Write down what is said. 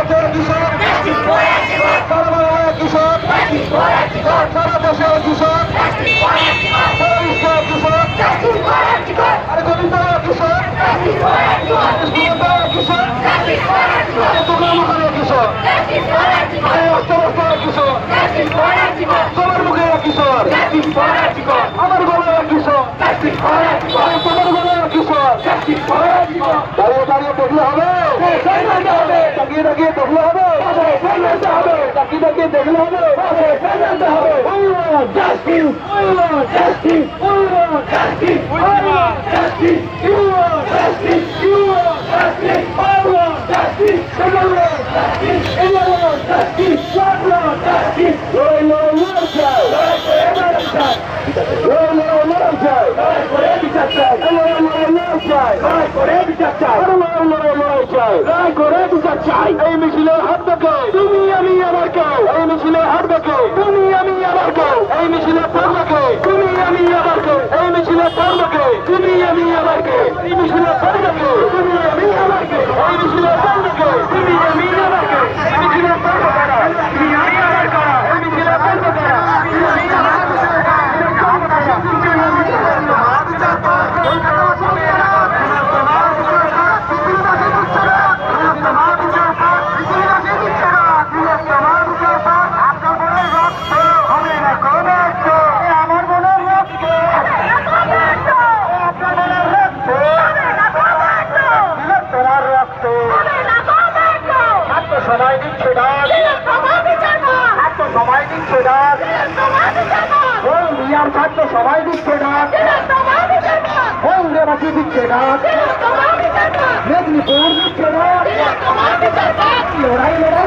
রাজ্যের কৃষক, সারা বাংলার কৃষক, সারা দেশের কৃষক, সারা বিশ্বের কৃষক, আর গোবিন্দ কৃষক, কৃষক, দোকানমুখের কৃষক, অষ্টবস্থার কৃষক, তোমার মুখের কৃষক, আমার গলার কৃষক, তোমার গলার কৃষক। দাঁড়িয়ে দাঁড়িয়ে দেখলে হবে, তাকিয়ে তাকিয়ে দেখলে হবে, তাকিয়ে তাকিয়ে দেখলে হবে। এই মিছিলে হাঁটবে কে? তুমি আমি আবার কেউ। এই মিছিলে হাঁটবে কে? তুমি আমি আবার কেউ। এই মিছিলে পড়বে কে? তুমি আমি আবার কেউ। এই মিছিলে পড়বে কে? তুমি আমি আবার কে? এই মিছিলে পড়বে কে? তুমি আমি আবার কে? এই মিছিলে পড়বে কে? তুমি আমি আবার কে? এই মিছিলে পড়বে কারা? তুমি আমি আবার কারা? এই মিছিলে পড়বে কারা? তুমি আমি আবার সময় দিচ্ছে ডাক, সময় দিচ্ছে ডাক, মিয়ার ছাত্র সময় দিচ্ছে ডাক, বঙ্গবাসী দিচ্ছে ডাক, মেদিনীপুর দিচ্ছে ডাক, লড়াই লড়াই